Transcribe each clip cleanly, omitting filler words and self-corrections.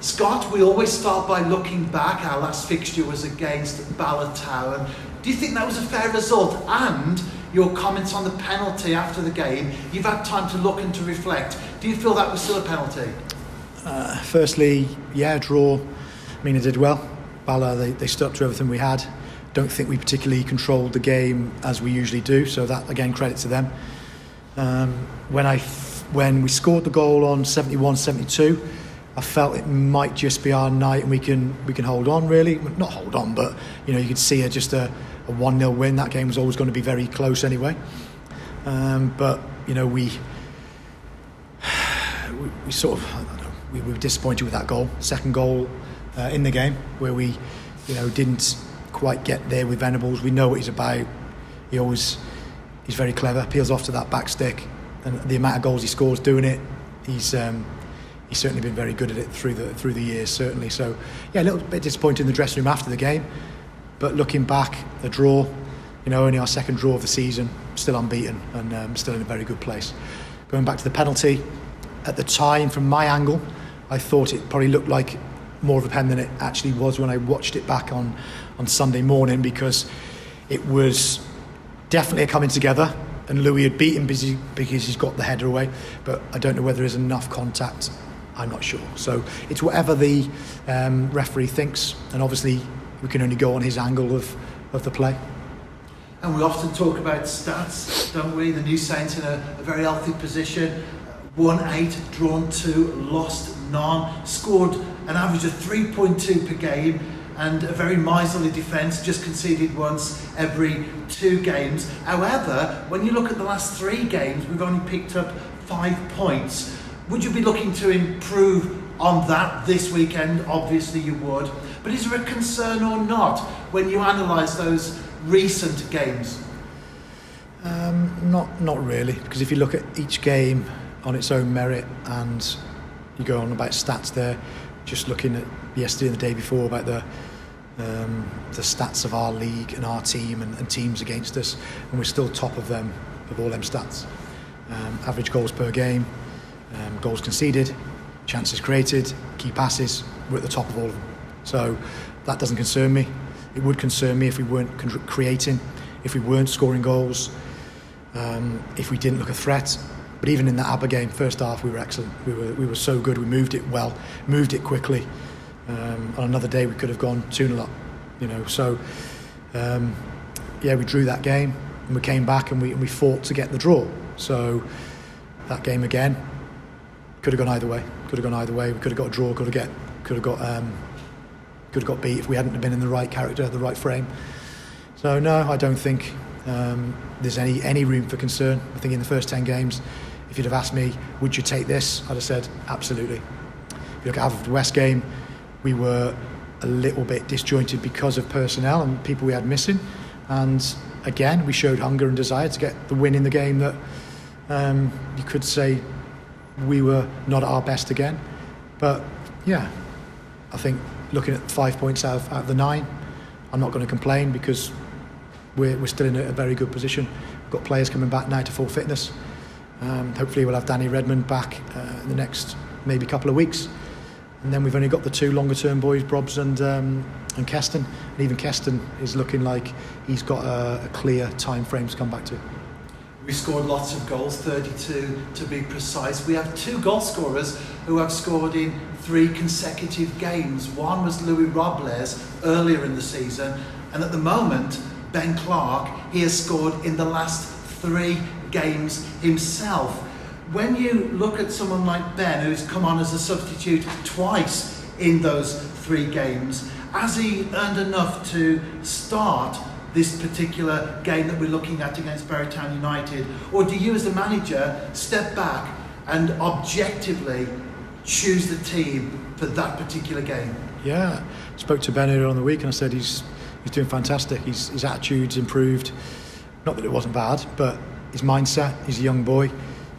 Scott, we always start by looking back. Our last fixture was against Balad Rovers. Do you think that was a fair result? And your comments on the penalty after the game, you've had time to look and to reflect. Do you feel that was still a penalty? Firstly, yeah, draw. I mean, they did well. Balad, they stuck to everything we had. Don't think we particularly controlled the game as we usually do, so that, again, credit to them. When we scored the goal on 71-72, I felt it might just be our night and we can hold on, really. Not hold on, but you could see just a 1-0 win. That game was always going to be very close anyway. But we sort of, I don't know, we were disappointed with that goal, second goal in the game, where we didn't quite get there with Venables. We know what he's about. He's very clever, peels off to that back stick, and the amount of goals he scores doing it, he's certainly been very good at it through the years, certainly. So yeah, a little bit disappointed in the dressing room after the game, but looking back, the draw, only our second draw of the season, still unbeaten and still in a very good place. Going back to the penalty, at the time, from my angle, I thought it probably looked like more of a pen than it actually was when I watched it back on Sunday morning, because it was definitely a coming together, and Louis had beaten Busy because he's got the header away, but I don't know whether there's enough contact. I'm not sure. So it's whatever the referee thinks, and obviously we can only go on his angle of the play. And we often talk about stats, don't we? The New Saints in a very healthy position. Won 8, drawn 2, lost none, scored an average of 3.2 per game, and a very miserly defence, just conceded once every 2 games. However, when you look at the last 3 games, we've only picked up 5 points. Would you be looking to improve on that this weekend? Obviously you would. But is there a concern or not when you analyse those recent games? Not really, because if you look at each game on its own merit, and you go on about stats there, just looking at yesterday and the day before about the stats of our league and our team and teams against us, and we're still top of them, of all them stats. Average goals per game, goals conceded, chances created, key passes, we're at the top of all of them. So that doesn't concern me. It would concern me if we weren't creating, if we weren't scoring goals, if we didn't look a threat. But even in that ABBA game, first half, we were excellent. We were so good. We moved it well, moved it quickly. On another day, we could have gone 2-0 up. So we drew that game, and we came back and we fought to get the draw. So that game again could have gone either way. We could have got a draw. Could have got beat if we hadn't been in the right character, the right frame. So no, I don't think there's any room for concern. I think in the first 10 games, if you'd have asked me, would you take this? I'd have said absolutely. If you look at the West game, we were a little bit disjointed because of personnel and people we had missing. And again, we showed hunger and desire to get the win in the game that you could say we were not at our best again. But yeah, I think looking at 5 points out of the 9, I'm not going to complain, because we're still in a very good position. We've got players coming back now to full fitness. Hopefully we'll have Danny Redmond back in the next maybe couple of weeks. And then we've only got the 2 longer term boys, Brobs and Keston. And even Keston is looking like he's got a clear time frame to come back to. We scored lots of goals, 32 to be precise. We have 2 goal scorers who have scored in 3 consecutive games. One was Louis Robles earlier in the season, and at the moment, Ben Clark, he has scored in the last 3 games himself. When you look at someone like Ben, who's come on as a substitute twice in those 3 games, has he earned enough to start this particular game that we're looking at against Berrytown United? Or do you as the manager step back and objectively choose the team for that particular game? Yeah, I spoke to Ben earlier on the week and I said he's doing fantastic. His attitude's improved. Not that it wasn't bad, but his mindset, he's a young boy.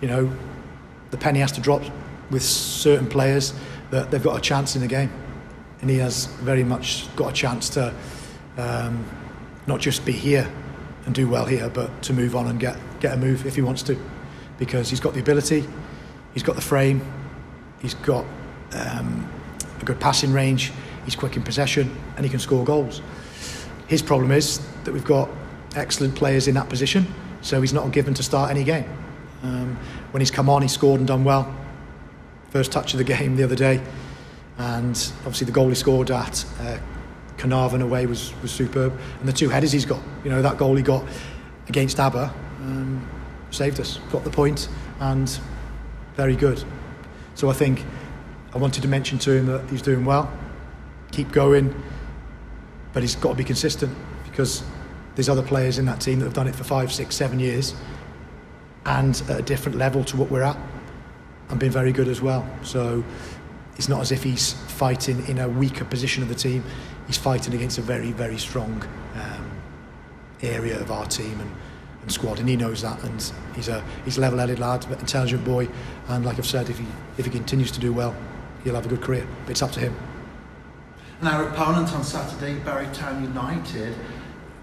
The penny has to drop with certain players that they've got a chance in the game. And he has very much got a chance to not just be here and do well here, but to move on and get a move if he wants to, because he's got the ability, he's got the frame, he's got a good passing range, he's quick in possession, and he can score goals. His problem is that we've got excellent players in that position, so he's not given to start any game. When he's come on, he's scored and done well. First touch of the game the other day, and obviously the goal he scored at Carnarvon away was superb, and the two headers he's got, that goal he got against ABBA saved us, got the point, and very good. So I think I wanted to mention to him that he's doing well, keep going, but he's got to be consistent, because there's other players in that team that have done it for 5, 6, 7 years and at a different level to what we're at, and been very good as well. So it's not as if he's fighting in a weaker position of the team. He's fighting against a very, very strong area of our team and squad, and he knows that. And he's a level-headed lad, but intelligent boy. And like I've said, if he continues to do well, he'll have a good career. But it's up to him. And our opponent on Saturday, Barrytown United.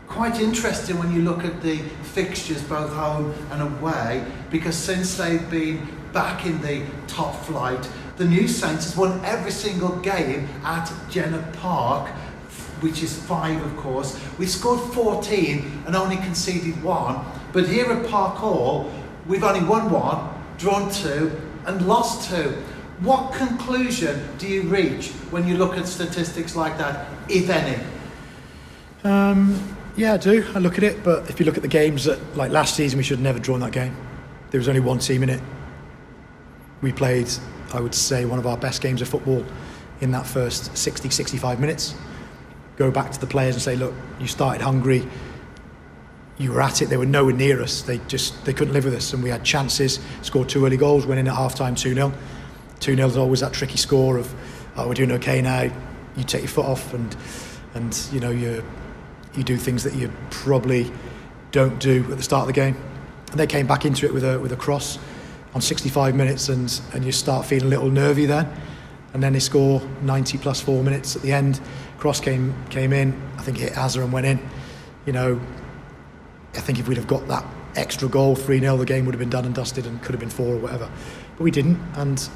Quite interesting when you look at the fixtures, both home and away, because since they've been back in the top flight, the New Saints has won every single game at Jenner Park, which is 5, of course. We scored 14 and only conceded 1, but here at Park Hall, we've only won 1, drawn 2 and lost 2. What conclusion do you reach when you look at statistics like that, if any? Yeah, I do. I look at it, but if you look at the games that, like last season, we should have never drawn that game. There was only one team in it. We played, I would say, one of our best games of football in that first 60, 65 minutes. Go back to the players and say, look, you started hungry, you were at it, they were nowhere near us. They couldn't live with us, and we had chances, scored 2 early goals, went in at half-time 2-0. 2-0 is always that tricky score of, we're doing okay now, you take your foot off and you do things that you probably don't do at the start of the game. And they came back into it with a cross on 65 minutes, and you start feeling a little nervy then. And then they score 90 plus 4 minutes at the end. Cross came in, I think it hit Azar and went in. I think if we'd have got that extra goal, 3-0, the game would have been done and dusted and could have been 4 or whatever. But we didn't, and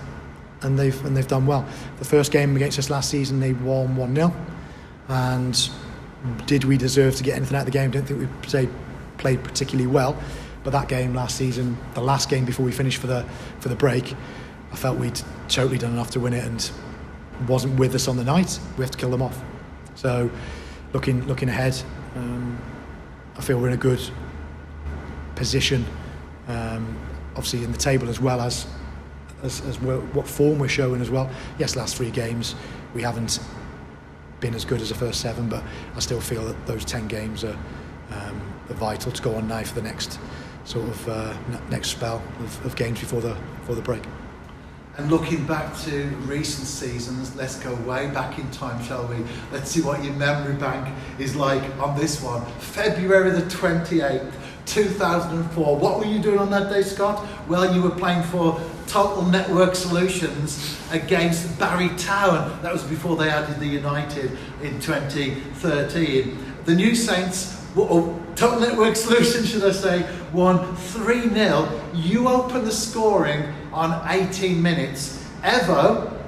they've done well. The first game against us last season, they won 1-0. And did we deserve to get anything out of the game? Don't think we played particularly well. But that game last season, the last game before we finished for the break, I felt we'd totally done enough to win it, and wasn't with us on the night. We have to kill them off. So looking ahead, I feel we're in a good position, obviously in the table, as well as what form we're showing as well. Yes, last 3 games we haven't been as good as the first 7, but I still feel that those 10 games are vital to go on now for the next sort of next spell of games before the break. And looking back to recent seasons, let's go way back in time, shall we? Let's see what your memory bank is like on this one. February the 28th, 2004. What were you doing on that day, Scott? Well, you were playing for Total Network Solutions against Barrytown. That was before they added the United in 2013. The New Saints, Total Network Solutions, should I say, won 3-0. You opened the scoring on 18 minutes. Evo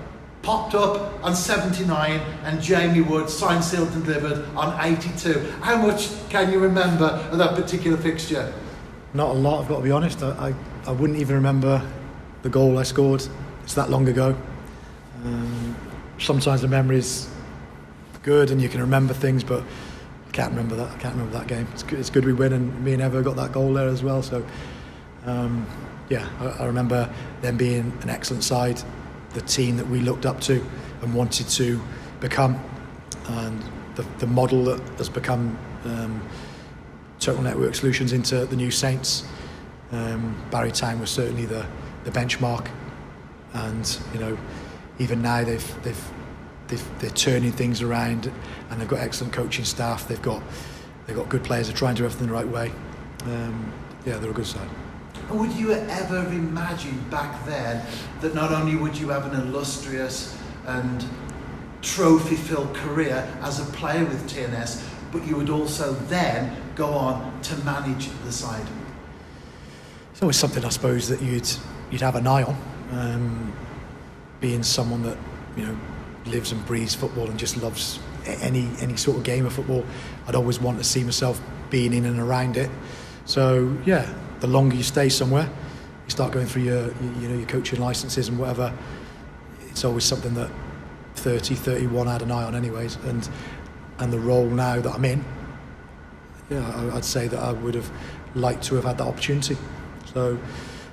popped up on 79, and Jamie Wood signed, sealed and delivered on 82. How much can you remember of that particular fixture? Not a lot, I've got to be honest. I wouldn't even remember the goal I scored. It's that long ago. Sometimes the memory is good and you can remember things, but I can't remember that. I can't remember that game. It's good we win, and me and Evo got that goal there as well. So I remember them being an excellent side, the team that we looked up to and wanted to become, and the model that has become Total Network Solutions into the New Saints. Barrytown was certainly the benchmark, and even now they're turning things around, and they've got excellent coaching staff. They've got good players who are trying to do everything the right way. They're a good side. And would you ever imagine back then that not only would you have an illustrious and trophy-filled career as a player with TNS, but you would also then go on to manage the side? It's always something, I suppose, that you'd have an eye on, being someone that lives and breathes football and just loves any sort of game of football. I'd always want to see myself being in and around it. So yeah, the longer you stay somewhere, you start going through your coaching licences and whatever. It's always something that 31 had an eye on anyways, and the role now that I'm in, yeah, I'd say that I would have liked to have had that opportunity. So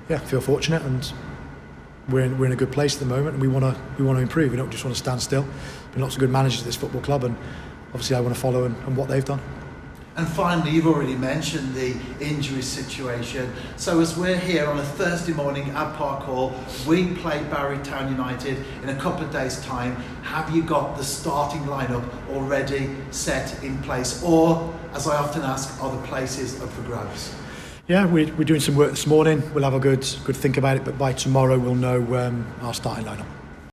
yeah, I feel fortunate, and we're in a good place at the moment, and we want to improve. We don't just want to stand still. Been lots of good managers at this football club, and obviously I want to follow in what they've done. And finally, you've already mentioned the injury situation. So as we're here on a Thursday morning at Park Hall, we play Barry Town United in a couple of days' time. Have you got the starting lineup already set in place? Or, as I often ask, are the places up for grabs? Yeah, we're doing some work this morning. We'll have a good think about it, but by tomorrow we'll know our starting lineup.